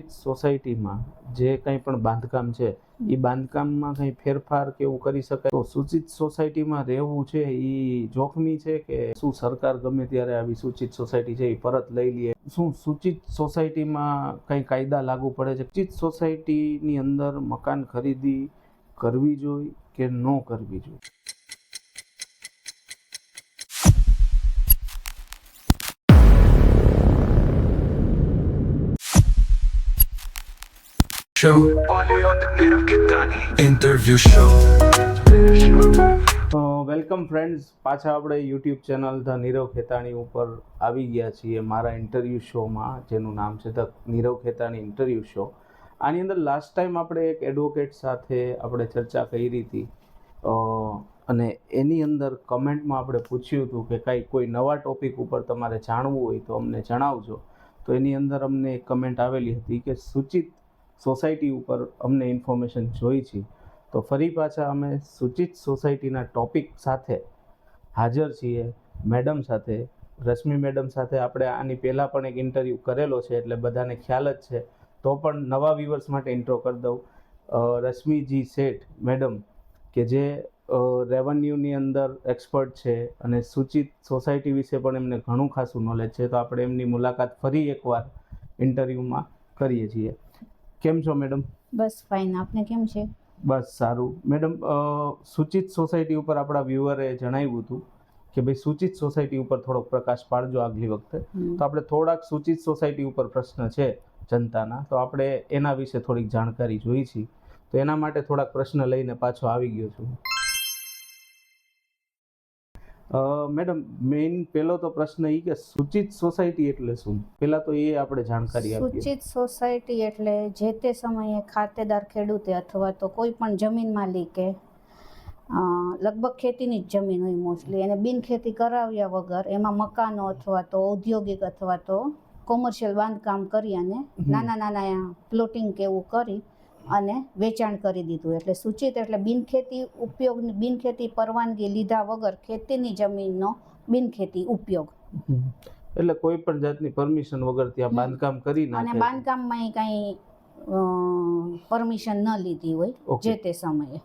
સૂચિત સોસાયટીમાં જે કંઈ પણ બાંધકામ છે એ બાંધકામમાં કંઈ ફેરફાર કે એવું કરી શકાય? તો સૂચિત સોસાયટીમાં રહેવું છે એ જોખમી છે કે શું સરકાર ગમે ત્યારે આવી સૂચિત સોસાયટી છે એ પરત લઈ લે? શું સૂચિત સોસાયટીમાં કંઈ કાયદા લાગુ પડે છે? સૂચિત સોસાયટીની અંદર મકાન ખરીદી કરવી જોઈએ કે ન કરવી જોઈએ? Show only on the Nirav Khetani interview show. Welcome friends, પાછા આપણે યુટ્યુબ ચેનલ ધ નીરવ ખેતાણી ઉપર આવી ગયા છીએ મારા ઇન્ટરવ્યૂ શોમાં, જેનું નામ છે ધ નીરવ ખેતાણી ઇન્ટરવ્યૂ શો. આની અંદર લાસ્ટ ટાઈમ આપણે એક એડવોકેટ સાથે આપણે ચર્ચા કરી હતી અને એની અંદર કમેન્ટમાં આપણે પૂછ્યું હતું કે કાંઈ કોઈ નવા ટોપિક ઉપર તમારે જાણવું હોય તો અમને જણાવજો. તો એની અંદર અમને એક કમેન્ટ આવેલી હતી કે સૂચિત સોસાયટી ઉપર અમને ઇન્ફોર્મેશન જોઈ છે. તો ફરી પાછા અમે સૂચિત સોસાયટીના ટોપિક સાથે હાજર છીએ, મેડમ સાથે, રશ્મિ મેડમ સાથે. આપણે આની પહેલાં પણ એક ઇન્ટરવ્યૂ કરેલો છે એટલે બધાને ખ્યાલ જ છે, તો પણ નવા વ્યુઅર્સ માટે ઇન્ટ્રો કરી દઉં. રશ્મિજી શેઠ મેડમ કે જે રેવન્યુની અંદર એક્સપર્ટ છે અને સૂચિત સોસાયટી વિશે પણ એમને ઘણું ખાસું નોલેજ છે, તો આપણે એમની મુલાકાત ફરી એકવાર ઇન્ટરવ્યૂમાં કરીએ છીએ. કેમ છો મેડમ? બસ ફાઇન. આપને કેમ છે? બસ સારું. મેડમ, સૂચિત સોસાયટી ઉપર આપણા વ્યુઅરે જણાવ્યું હતું કે ભાઈ સૂચિત સોસાયટી ઉપર થોડોક પ્રકાશ પાડજો આગલી વખતે. તો આપણે થોડાક સૂચિત સોસાયટી ઉપર પ્રશ્ન છે જનતાના, તો આપણે એના વિશે થોડીક જાણકારી જોઈ છે, તો એના માટે થોડાક પ્રશ્ન લઈને પાછો આવી ગયો છું. મેડમ, મેઇન પહેલો તો પ્રશ્ન એ કે સૂચિત સોસાયટી એટલે શું? પહેલા તો એ આપણે જાણકારી આપીએ. સૂચિત સોસાયટી એટલે જે તે સમયે ખાતેદાર ખેડૂતે અથવા તો કોઈ પણ જમીન માલિકે લગભગ ખેતીની જ જમીન હોય મોસ્ટલી, એને બિનખેતી કરાવ્યા વગર એમાં મકાનો અથવા તો ઔદ્યોગિક અથવા તો કોમર્શિયલ બાંધકામ કરી અને નાના નાના પ્લોટિંગ કે એવું કરી અને વેચાણ કરી દીધું. એટલે સૂચિત એટલે બિનખેતી ઉપયોગની, બિનખેતી પરવાનગી લીધા વગર ખેતીની જમીનનો બિનખેતી ઉપયોગ. એટલે કોઈ પણ જાતની પરમિશન વગર ત્યાં બાંધકામ કરી નાખે અને બાંધકામમાં કાંઈ પરમિશન ન લીધી હોય જે તે સમયે.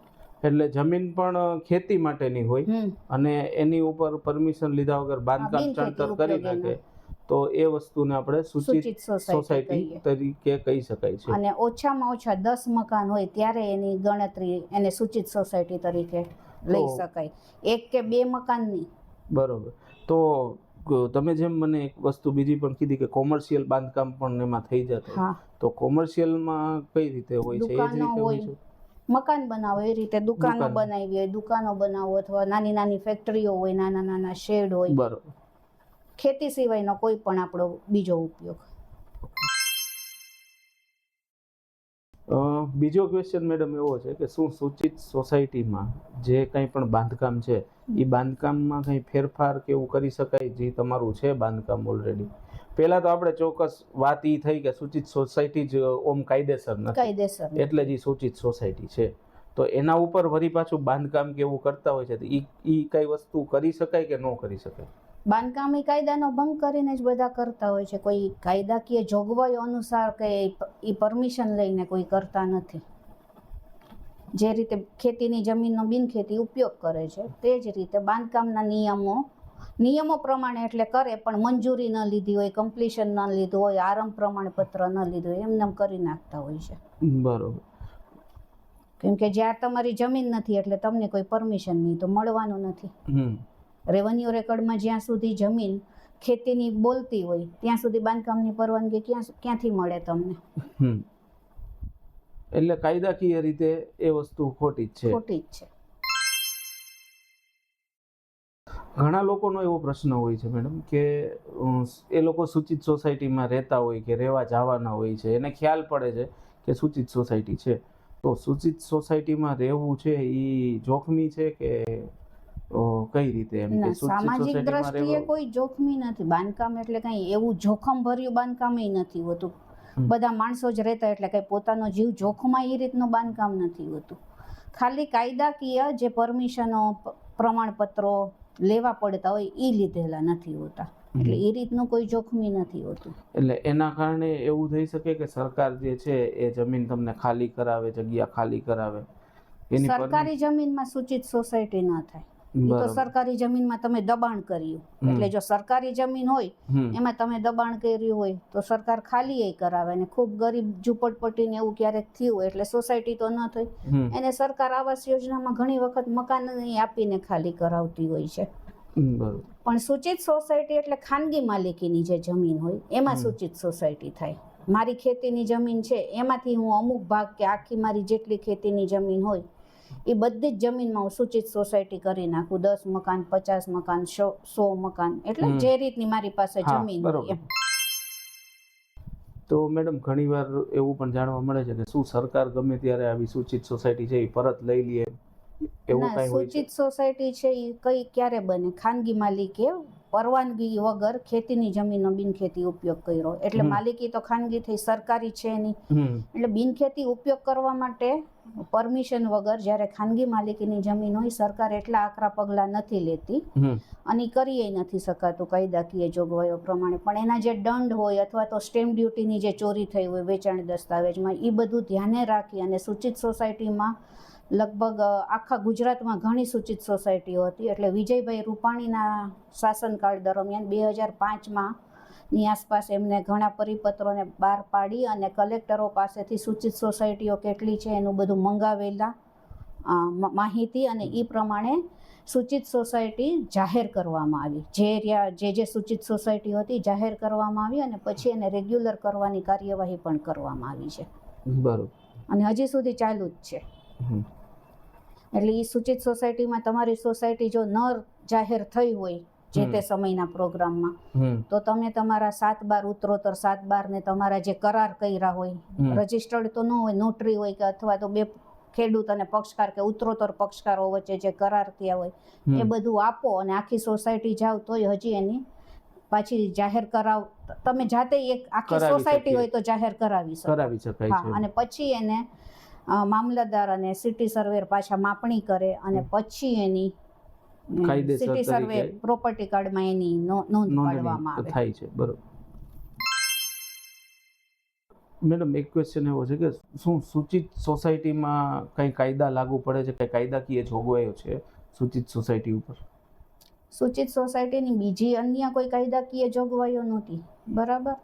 એટલે જમીન પણ ખેતી માટેની હોય અને એની ઉપર પરમિશન લીધા વગર બાંધકામ ચણતર કરી નાખે, તો એ વસ્તુને આપણે સૂચિત સોસાયટી તરીકે કહી શકાય છે. અને ઓછામાં ઓછા 10 મકાન હોય ત્યારે એની ગણતરી એને સૂચિત સોસાયટી તરીકે લઈ શકાય, 1 કે 2 મકાનની. બરોબર. તો તમે જેમ મને એક વસ્તુ બીજી પણ કીધી કે કોમર્શિયલ બાંધકામ પણ એમાં થઈ જતું, તો કોમર્શિયલમાં કઈ રીતે હોય છે? એ જ રીતે હોય છે. મકાન બનાવો એ રીતે દુકાનો બનાવી હોય, દુકાનો બનાવો અથવા નાની નાની ફેક્ટરીઓ હોય, નાના નાના શેડ હોય. બરોબર. ખેતી સિવાયનો કોઈ પણ આપણો બીજો ઉપયોગ. બીજો ક્વેશ્ચન મેડમ એવો છે કે શું સૂચિત સોસાયટીમાં જે કંઈ પણ બાંધકામ છે એ બાંધકામમાં કંઈ ફેરફાર કે એવું કરી શકાય? જે તમારું છે બાંધકામ ઓલરેડી, પહેલા તો આપણે ચોક્કસ વાત એ થઈ કે સૂચિત સોસાયટી જ ઓમ કાયદેસર નથી, એટલે જ સૂચિત સોસાયટી છે. તો એના ઉપર વળી પાછું બાંધકામ કે એવું કરતા હોય છે, તો એ કઈ વસ્તુ કરી શકાય કે ન કરી શકાય? બાંધકામ એ કાયદાનો ભંગ કરીને જ બધા કરતા હોય છે. કોઈ કાયદાકીય જોગવાઈઓ અનુસાર કે એ પરમિશન લઈને કોઈ કરતા નથી. જે રીતે ખેતીની જમીનનો બિનખેતી ઉપયોગ કરે છે તે જ રીતે બાંધકામના નિયમો પ્રમાણે એટલે કરે, પણ મંજૂરી ન લીધી હોય, કમ્પ્લીશન ન લીધું હોય, આરંભ પ્રમાણપત્ર ન લીધું હોય, એમને કરી નાખતા હોય છે. બરોબર. કેમ કે જ્યાં તમારી જમીન નથી એટલે તમને કોઈ પરમિશન નહીં, તો મળવાનું નથી. રેવન્યુ રેકોર્ડમાં જ્યાં સુધી જમીન ખેતીની બોલતી હોય ત્યાં સુધી બાંધકામની પરવાનગી ક્યાંથી મળે તમને? એટલે કાયદાકીય રીતે એ વસ્તુ ખોટી જ છે. ઘણા લોકોનો એવો પ્રશ્ન હોય છે મેડમ કે એ લોકો સૂચિત સોસાયટીમાં રહેતા હોય કે રહેવા જવાના હોય છે, એને ખ્યાલ પડે છે કે સૂચિત સોસાયટી છે, તો સૂચિત સોસાયટીમાં રહેવું છે એ જોખમી છે કે કઈ રીતે? એમ કે સામાજિક દ્રષ્ટિએ કોઈ જોખમી નથી. બાંધકામ એટલે કઈ એવું જોખમ ભર્યું બાંધકામ નથી હોતું. બધા માણસો જ રહેતા એટલે કઈ પોતાનો જીવ જોખમાય એ રીતનું બાંધકામ નથી હોતું. ખાલી કાયદાકીય જે પરમિશનો, પ્રમાણપત્રો લેવા પડતા હોય એ લીધેલા નથી હોતા. એટલે એ રીતનું કોઈ જોખમી નથી હોતું. એટલે એના કારણે એવું થઈ શકે કે સરકાર જે છે એ જમીન તમને ખાલી કરાવે, જગ્યા ખાલી કરાવે, એની સરકારી જમીનમાં સૂચિત સોસાયટી ન થાય. એ તો બરાબર. સરકારી જમીનમાં તમે દબાણ કર્યું, એટલે જો સરકારી જમીન હોય એમાં તમે દબાણ કર્યું હોય તો સરકાર ખાલી કરાવે. અને ખૂબ ગરીબ ઝૂંપડપટ્ટીને એવું ક્યારેક થયું હોય એટલે સોસાયટી તો ન થઈ, એને સરકાર આવાસ યોજનામાં ઘણી વખત મકાન આપીને ખાલી કરાવતી હોય છે. બરોબર. પણ સૂચિત સોસાયટી એટલે ખાનગી માલિકીની જે જમીન હોય એમાં સૂચિત સોસાયટી થાય. મારી ખેતીની જમીન છે એમાંથી હું અમુક ભાગ કે આખી મારી જેટલી ખેતીની જમીન હોય એ બધી જ જમીનમાં હું સૂચિત સોસાયટી કરી નાખું. 10 મકાન, 50 મકાન, 100 મકાન, એટલે જે રીતની મારી પાસે જમીન હોય એમ. તો મેડમ ઘણીવાર એવું પણ જાણવા મળે છે કે શું સરકાર ગમે ત્યારે આવી સૂચિત સોસાયટી છે એ પરત લઈ લે, એવું ના, કઈ હોય છે? સૂચિત સોસાયટી છે એ કઈ ક્યારે બને? ખાનગી માલિકે પરવાનગી વગર ખેતીની જમીનનો બિનખેતી ઉપયોગ કર્યો એટલે માલિકી તો ખાનગી થઈ, સરકારી છે નહીં. એટલે બિનખેતી ઉપયોગ કરવા માટે પરમિશન વગર જ્યારે ખાનગી માલિકીની જમીન હોય સરકાર એટલા આકરા પગલાં નથી લેતી અને કરી નથી શકાતું કાયદાકીય જોગવાઈઓ પ્રમાણે. પણ એના જે દંડ હોય અથવા તો સ્ટેમ્પ ડ્યુટીની જે ચોરી થઈ હોય વેચાણ દસ્તાવેજમાં, એ બધું ધ્યાને રાખી અને સૂચિત સોસાયટીમાં લગભગ આખા ગુજરાતમાં ઘણી સૂચિત સોસાયટીઓ હતી. એટલે વિજયભાઈ રૂપાણીના શાસનકાળ દરમિયાન 2005માં ની આસપાસ એમને ઘણા પરિપત્રોને બહાર પાડી અને કલેક્ટરો પાસેથી સૂચિત સોસાયટીઓ કેટલી છે એનું બધું મંગાવેલા માહિતી અને એ પ્રમાણે સૂચિત સોસાયટી જાહેર કરવામાં આવી. જે સૂચિત સોસાયટીઓ હતી જાહેર કરવામાં આવી અને પછી એને રેગ્યુલર કરવાની કાર્યવાહી પણ કરવામાં આવી છે. બરોબર. અને હજી સુધી ચાલુ જ છે. એટલે એ સૂચિત સોસાયટીમાં તમારી સોસાયટી જો ન જાહેર થઈ હોય જે તે સમયના પ્રોગ્રામમાં તો તમે તમારા 7/12 ઉત્તરોત્તર 7/12 ને તમારા જે કરાર કર્યા હોય, રજિસ્ટર્ડ તો ન હોય, નોટરી હોય કે અથવા તો બે ખેડૂત અને પક્ષકાર કે ઉત્તરોત્તર પક્ષકારો વચ્ચે જે કરાર થયા હોય એ બધું આપો અને આખી સોસાયટી જાવ તોય હજી એની પાછી જાહેર કરાવ. તમે જાતે એક આખી સોસાયટી હોય તો જાહેર કરાવી શકાય છે. અને પછી એને મામલતદાર અને સિટી સર્વેર પાછા માપણી કરે અને પછી એની સિટી સર્વે પ્રોપર્ટી કાર્ડમાં એની નોંધ પાડવામાં આવે થાય છે. બરોબર. મેડમ એક ક્વેશ્ચન એવો છે કે શું સૂચિત સોસાયટીમાં કઈ કાયદા લાગુ પડે છે, કઈ કાયદાકીય જોગવાઈઓ છે સૂચિત સોસાયટી ઉપર? સૂચિત સોસાયટીની બીજી અન્ય કોઈ કાયદાકીય જોગવાઈઓ નહોતી. બરાબર.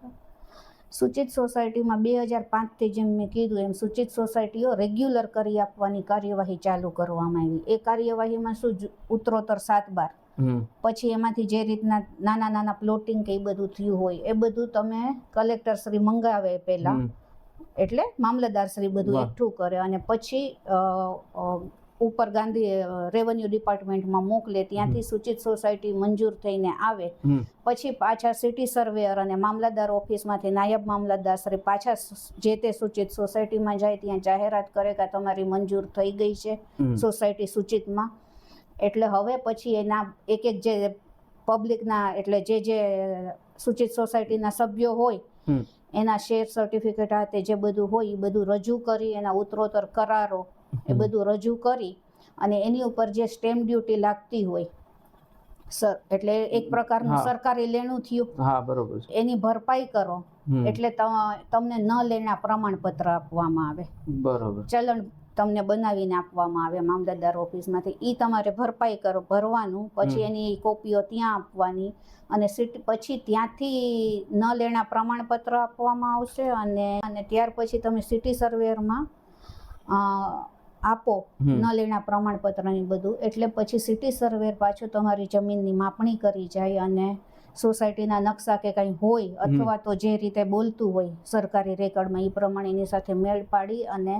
સૂચિત સોસાયટીમાં 2005થી જેમ મેં કીધું એમ સૂચિત સોસાયટીઓ રેગ્યુલર કરી આપવાની કાર્યવાહી ચાલુ કરવામાં આવી. એ કાર્યવાહીમાં શું ઉત્તરોત્તર 7/12 પછી એમાંથી જે રીતના નાના નાના પ્લોટિંગ કે એ બધું થયું હોય એ બધું તમે કલેક્ટર શ્રી મંગાવે પહેલા, એટલે મામલતદાર શ્રી બધું એકઠું કરે અને પછી ઉપર ગાંધી રેવન્યુ ડિપાર્ટમેન્ટમાં મોકલે. ત્યાંથી સૂચિત સોસાયટી મંજૂર થઈને આવે પછી પાછા સિટી સર્વેયર અને મામલતદાર ઓફિસમાંથી નાયબ મામલતદાર શ્રી પાછા જે તે સૂચિત સોસાયટીમાં જાય ત્યાં જાહેરાત કરે કે તમારી મંજૂર થઈ ગઈ છે સોસાયટી સૂચિતમાં. એટલે હવે પછી એના એક જે પબ્લિકના એટલે જે સૂચિત સોસાયટીના સભ્યો હોય એના શેર સર્ટિફિકેટ હાથે જે બધું હોય એ બધું રજૂ કરી એના ઉત્તરોત્તર કરારો એ બધું રજૂ કરી અને એની ઉપર જે સ્ટેમ્પ ડ્યુટી લાગતી હોય એટલે એક પ્રકારનું સરકારી લેણું થયું. બરોબર. એની ભરપાઈ કરો એટલે તમને ન લેણા પ્રમાણપત્ર આપવામાં આવે. બરોબર. ચલણ તમને બનાવીને આપવામાં આવે મામલતદાર ઓફિસમાંથી. એ તમારે ભરપાઈ ભરવાનું, પછી એની કોપીઓ ત્યાં આપવાની અને પછી ત્યાંથી ન લેણા પ્રમાણપત્ર આપવામાં આવશે અને ત્યાર પછી તમે સિટી સર્વેરમાં આપો ન લેણા પ્રમાણપત્રની બધું. એટલે પછી સિટી સર્વેર પાછું તમારી જમીનની માપણી કરી જાય અને સોસાયટીના નકશા કે કંઈ હોય અથવા તો જે રીતે બોલતું હોય સરકારી રેકર્ડમાં એ પ્રમાણે એની સાથે મેળ પાડી અને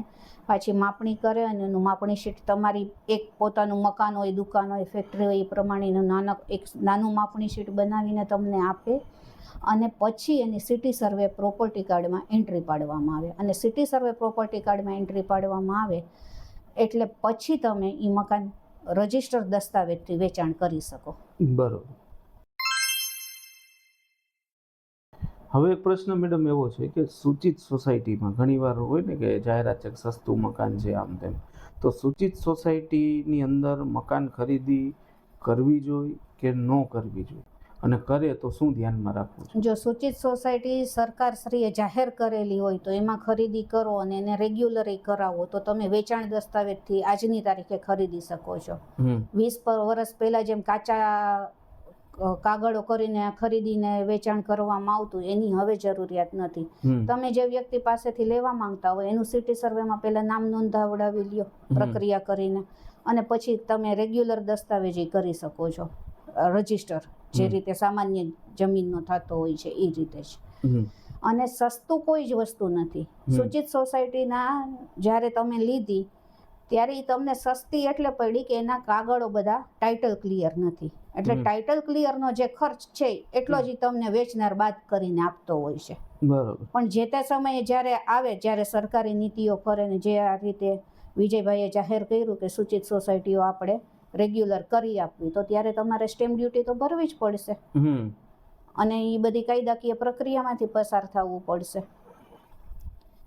પાછી માપણી કરે અને એનું માપણી શીટ તમારી એક પોતાનું મકાન હોય, દુકાન હોય, ફેક્ટરી હોય એ પ્રમાણેનું એક નાનું માપણી શીટ બનાવીને તમને આપે અને પછી એની સિટી સર્વે પ્રોપર્ટી કાર્ડમાં એન્ટ્રી પાડવામાં આવે. અને સિટી સર્વે પ્રોપર્ટી કાર્ડમાં એન્ટ્રી પાડવામાં આવે એટલે પછી તમે એ મકાન રજિસ્ટર દસ્તાવેજથી વેચાણ કરી શકો. બરોબર. હવે એક પ્રશ્ન મેડમ એવો છે કે સૂચિત સોસાયટીમાં ઘણીવાર હોય ને કે જાહેરાત છે કે સસ્તું મકાન છે આમ તેમ, તો સૂચિત સોસાયટીની અંદર મકાન ખરીદી કરવી જોઈએ કે ન કરવી જોઈએ? અને કરે તો શું ધ્યાનમાં રાખવું છે? જો સૂચિત સોસાયટી સરકારશ્રીએ જાહેર કરેલી હોય તો એમાં ખરીદી કરો અને એને રેગ્યુલરી કરાવો તો તમે વેચાણ દસ્તાવેજથી આજની તારીખે ખરીદી શકો છો. 20 વર્ષ પહેલાં જેમ કાચા કાગળો કરીને ખરીદીને વેચાણ કરવામાં આવતું એની હવે જરૂરિયાત નથી. તમે જે વ્યક્તિ પાસેથી લેવા માંગતા હોય એનું સિટી સર્વેમાં પહેલા નામ નોંધાવડાવી લ્યો પ્રક્રિયા કરીને, અને પછી તમે રેગ્યુલર દસ્તાવેજી કરી શકો છો, રજિસ્ટર જે રીતે સામાન્ય જમીનનો થતો હોય છે એ રીતે જ. અને સસ્તું કોઈ જ વસ્તુ નથી. સૂચિત સોસાયટીના જ્યારે તમે લીધી ત્યારે ઈ તમને સસ્તી એટલે પડી કે એના કાગળો બધા ટાઇટલ ક્લિયર નથી. એટલે ટાઇટલ ક્લિયરનો જે ખર્ચ છે એટલો જ ઈ તમને વેચનાર બાદ કરીને આપતો હોય છે. બરોબર. પણ જે તે સમયે જ્યારે આવે, જ્યારે સરકારી નીતિઓ ફરે ને જે આ રીતે વિજયભાઈએ જાહેર કર્યું કે સૂચિત સોસાયટીઓ આપણે રેગ્યુલર કરી આપવી, તો ત્યારે તમારે સ્ટેમ્પ ડ્યુટી તો ભરવી જ પડશે અને એ બધી કાયદાકીય પ્રક્રિયામાંથી પસાર થવું પડશે.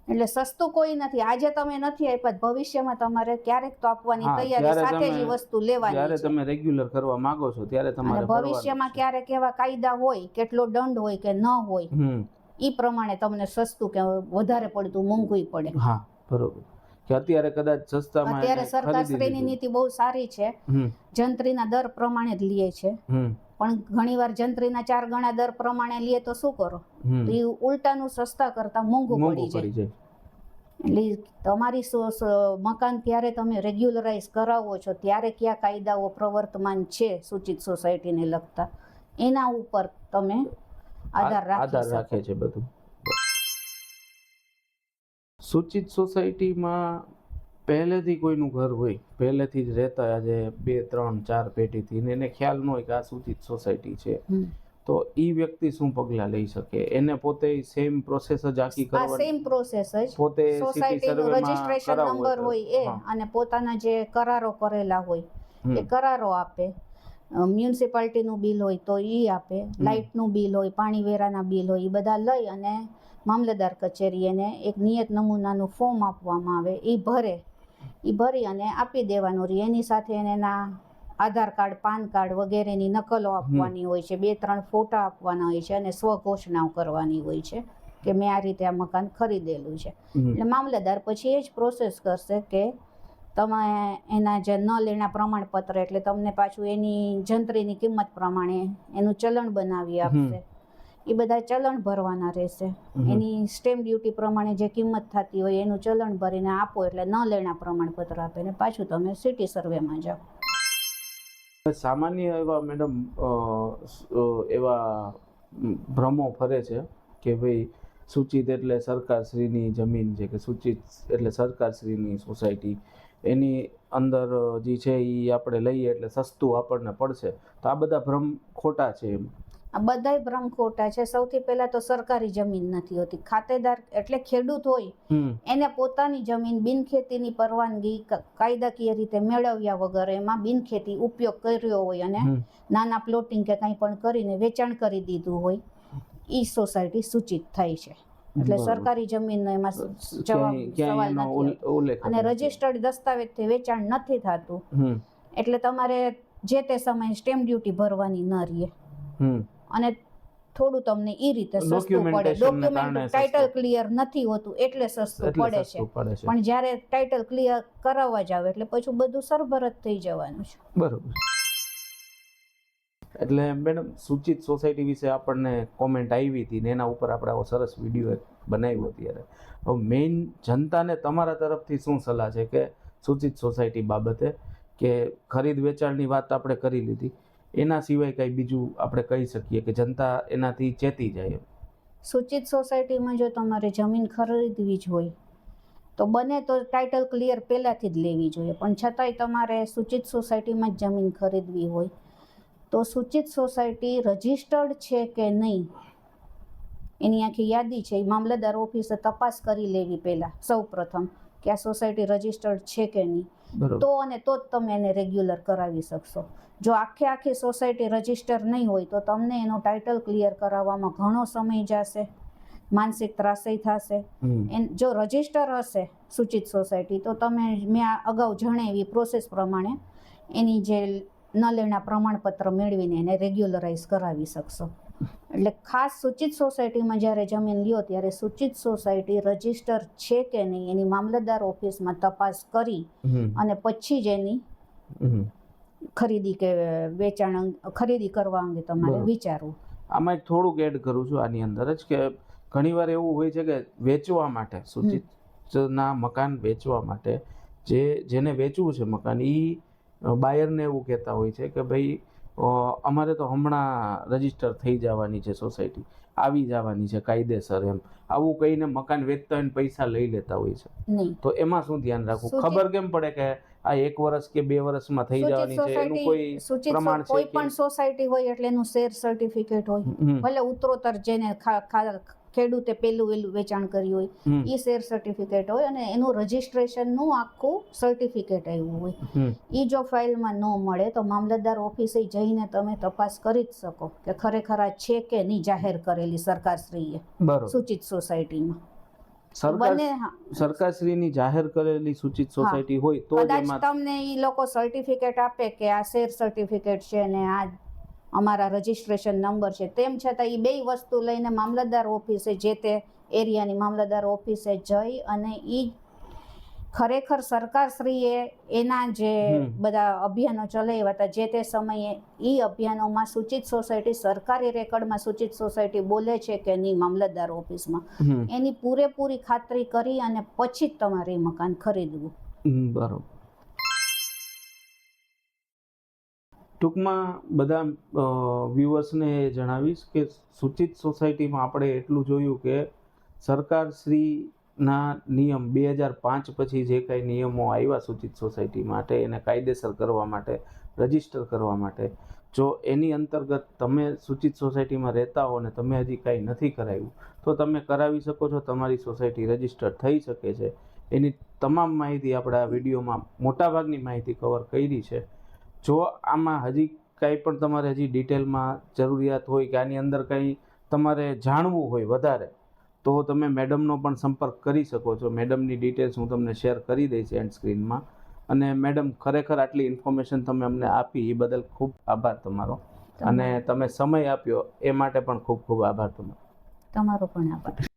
એટલે સસ્તું કોઈ નથી. આજે તમે નથી આપ્યા, ભવિષ્યમાં તમારે ક્યારેક તો આપવાની તૈયારી સાથે જ વસ્તુ લેવાની જ્યારે છે. તમે રેગ્યુલર કરવા માંગો છો ત્યારે અને તમારે ભવિષ્યમાં ક્યારેક એવા કાયદા હોય, કેટલો દંડ હોય કે ન હોય, ઈ પ્રમાણે તમને સસ્તું કે વધારે પડતું મોંઘું પડે. હા, બરોબર. કે અત્યારે કદાચ સસ્તામાં અત્યારે સરકારશ્રીની નીતિ બહુ સારી છે, જંત્રીના દર પ્રમાણે જ લે છે. પણ ઘણીવાર જંત્રીના 4 ગણા દર પ્રમાણે લે તો શું કરો, તો એ ઉલટાનું સસ્તા કરતા મોંઘું પડી જાય. એટલે તમારી મકાન ત્યારે તમે રેગ્યુલરાઇઝ કરાવો છો ત્યારે કયા કાયદાઓ પ્રવર્તમાન છે સૂચિત સોસાયટીને લગતા, એના ઉપર તમે આધાર રાખે છે બધું. સૂચિત સોસાયટીમાં પહેલેથી કોઈનું ઘર હોય, પહેલેથી જ રહેતા આજે 2, 3, 4 પેઢીથી, ને એને ખ્યાલ ન હોય કે આ સૂચિત સોસાયટી છે, તો ઈ વ્યક્તિ શું પગલાં લઈ શકે? એને પોતે સેમ પ્રોસેસ જ આખી કરવાની? સેમ પ્રોસેસ જ. પોતે સોસાયટીનું રજિસ્ટ્રેશન નંબર હોય એ, અને પોતાના જે કરારો કરેલા હોય એ કરારો આપે. મ્યુનિસિપાલિટીનું બિલ હોય તો એ આપે, લાઇટનું બિલ હોય, પાણી વેરાના બિલ હોય, એ બધા લઈ અને મામલતદાર કચેરી એને એક નિયત નમૂનાનું ફોર્મ આપવામાં આવે, એ ભરી અને આપી દેવાનું રહે. એની સાથે એના આધાર કાર્ડ, પાન કાર્ડ વગેરેની નકલો આપવાની હોય છે, 2-3 ફોટા આપવાના હોય છે અને સ્વઘોષણાઓ કરવાની હોય છે કે મેં આ રીતે આ મકાન ખરીદેલું છે. એટલે મામલતદાર પછી એ જ પ્રોસેસ કરશે કે તમે એના જે ન લેણા પ્રમાણપત્ર, એટલે તમને પાછું એની જંત્રીની કિંમત પ્રમાણે એનું ચલણ બનાવી આપશે. એ બધા ચલણ ભરવાના રહેશે. એની સ્ટેમ્પ ડ્યુટી પ્રમાણે જે કિંમત થતી હોય એનું ચલણ ભરીને આપો એટલે ન લેણા પ્રમાણપત્ર આપે ને પાછું તમે સિટી સર્વેમાં જાઓ. સામાન્ય એવા મેડમ એવા ભ્રમો ફરે છે કે ભાઈ સૂચિત એટલે સરકારશ્રીની જમીન છે, કે સૂચિત એટલે સરકારશ્રીની સોસાયટી, એની અંદર જે છે એ આપણે લઈએ એટલે સસ્તું આપણને પડશે. તો આ બધા ભ્રમ ખોટા છે એમ? આ બધાય ભ્રમ ખોટા છે. સૌથી પહેલા તો સરકારી જમીન નથી હોતી. ખાતેદાર એટલે ખેડૂત હોય એને પોતાની જમીન બિનખેતીની પરવાનગી કાયદાકીય રીતે મેળવ્યા વગર એમાં બિનખેતી ઉપયોગ કર્યો હોય અને નાના પ્લોટિંગ કે કંઈ પણ કરીને વેચાણ કરી દીધું હોય, ઈ સોસાયટી સૂચિત થાય છે. એટલે સરકારી જમીનનો એમાં સવાલ નથી. અને રજિસ્ટર્ડ દસ્તાવેજથી વેચાણ નથી થતું એટલે તમારે જે તે સમયે સ્ટેમ્પ ડ્યુટી ભરવાની ન રહે અને થોડું તમને ઈ રીતે સસ્તું પડે. ડોક્યુમેન્ટ ટાઇટલ ક્લિયર નથી હોતું એટલે સસ્તું પડે છે. પણ જ્યારે ટાઇટલ ક્લિયર કરાવવા જાવ એટલે પછી બધું સરભર જ થઈ જવાનું છે. બરોબર. એટલે મેડમ સૂચિત સોસાયટી વિશે આપણને કોમેન્ટ આવી હતી ને એના ઉપર આપણે આવો સરસ વિડીયો બનાવ્યો ત્યારે. હવે મેઇન જનતાને તમારા તરફથી શું સલાહ છે કે સૂચિત સોસાયટી બાબતે, કે ખરીદ વેચાણની વાત આપણે કરી લીધી, એના સિવાય કંઈ બીજું આપણે કહી શકીએ કે જનતા એનાથી ચેતી જાય? સૂચિત સોસાયટીમાં જો તમારે જમીન ખરીદવી જ હોય તો બને તો ટાઇટલ ક્લિયર પહેલાંથી જ લેવી જોઈએ. પણ છતાંય તમારે સૂચિત સોસાયટીમાં જ જમીન ખરીદવી હોય તો સૂચિત સોસાયટી રજિસ્ટર્ડ છે કે નહીં એની આખી યાદી છે, એ મામલતદાર ઓફિસે તપાસ કરી લેવી પહેલાં સૌ પ્રથમ કે આ સોસાયટી રજિસ્ટર્ડ છે કે નહીં. તો જ તમે એને રેગ્યુલર કરાવી શકશો. જો આખી સોસાયટી રજિસ્ટર નહીં હોય તો તમને એનો ટાઇટલ ક્લિયર કરાવવામાં ઘણો સમય જશે, માનસિક ત્રાસય થશે. જો રજિસ્ટર હશે સૂચિત સોસાયટી તો તમે મેં અગાઉ જણાવી પ્રોસેસ પ્રમાણે એની જે નલેણા પ્રમાણપત્ર મેળવીને એને રેગ્યુલરાઇઝ કરાવી શકશો. એટલે ખાસ સૂચિત સોસાયટીમાં જ્યારે જમીન લ્યો ત્યારે સૂચિત સોસાયટી રજિસ્ટર છે કે નહીં એની મામલતદાર ઓફિસમાં તપાસ કરી અને પછી જ એની ખરીદી કે વેચાણ ખરીદી કરવા અંગે તમારે બરાબર. વિચારવું. આમાં એક થોડુંક એડ કરું છું આની અંદર જ કે ઘણીવાર એવું હોય છે કે વેચવા માટે સૂચિતના મકાન વેચવા માટે જેને વેચવું છે મકાન એ બાયરને એવું કહેતા હોય છે કે ભાઈ અમારે તો હમણાં રજીસ્ટર થઈ જવાની છે સોસાયટી, આવી જવાની છે કાયદેસર, એમ આવું કહીને મકાન વેચતા હોય ને પૈસા લઈ લેતા હોય છે. નહીં, તો એમાં શું ધ્યાન રાખવું? સૂચિત- ખબર કેમ પડે કે આ 1 વર્ષ કે 2 વર્ષમાં થઈ જવાની છે? એનું કોઈ પ્રમાણ છે કોઈ કે? પણ સોસાયટી હોય એટલે એનું શેર સર્ટિફિકેટ હોય, ભલે ઉત્તરોત્તર જેને ખેડૂતે પેલું વેચાણ કર્યું હોય એ શેર સર્ટિફિકેટ હોય અને એનું રજિસ્ટ્રેશનનું આખું સર્ટિફિકેટ આવ્યું હોય. એ જો ફાઇલમાં ન મળે તો મામલતદાર ઓફિસે જઈને તમે તપાસ કરી જ શકો કે ખરેખર આ છે કે નહીં જાહેર કરેલી સરકારશ્રીએ બરોબર. સૂચિત સોસાયટીમાં. સરકાર બંને, હા. સરકારશ્રીની જાહેર કરેલી સૂચિત સોસાયટી હોય તો જ કદાચ એમાં તમને એ લોકો સર્ટિફિકેટ આપે કે આ શેર સર્ટિફિકેટ છે ને આ અમારા રજિસ્ટ્રેશન નંબર છે, તેમ છતાં એ બે વસ્તુ લઈને મામલતદાર ઓફિસે જે તે એરિયાની મામલતદાર ઓફિસે જઈ અને એ ખરેખર સરકારશ્રીએ એના જે બધા અભિયાનો ચલાવ્યા હતા જે તે સમયે એ અભિયાનોમાં સૂચિત સોસાયટી સરકારી રેકર્ડમાં સૂચિત સોસાયટી બોલે છે કે નહીં મામલતદાર ઓફિસમાં, એની પૂરેપૂરી ખાતરી કરી અને પછી જ તમારે એ મકાન ખરીદવું. બરોબર. ટૂંકમાં બધા વ્યુઅર્સને જણાવીશ કે સૂચિત સોસાયટીમાં આપણે એટલું જોયું કે સરકારશ્રીના નિયમ 2005 પછી જે કાંઈ નિયમો આવ્યા સૂચિત સોસાયટી માટે એને કાયદેસર કરવા માટે, રજીસ્ટર કરવા માટે, જો એની અંતર્ગત તમે સૂચિત સોસાયટીમાં રહેતા હો ને તમે હજી કાંઈ નથી કરાવ્યું તો તમે કરાવી શકો છો. તમારી સોસાયટી રજીસ્ટર થઈ શકે છે. એની તમામ માહિતી આપણે આ વિડીયોમાં મોટાભાગની માહિતી કવર કરી છે. જો આમાં હજી કાંઈ પણ તમારે હજી ડિટેલમાં જરૂરિયાત હોય કે આની અંદર કંઈ તમારે જાણવું હોય વધારે તો તમે મેડમનો પણ સંપર્ક કરી શકો છો. મેડમની ડિટેલ્સ હું તમને શેર કરી દઈશ એન્ડ સ્ક્રીનમાં. અને મેડમ ખરેખર આટલી ઇન્ફોર્મેશન તમે અમને આપી એ બદલ ખૂબ આભાર તમારો, અને તમે સમય આપ્યો એ માટે પણ ખૂબ ખૂબ આભાર તમારો. તમારો પણ આભાર.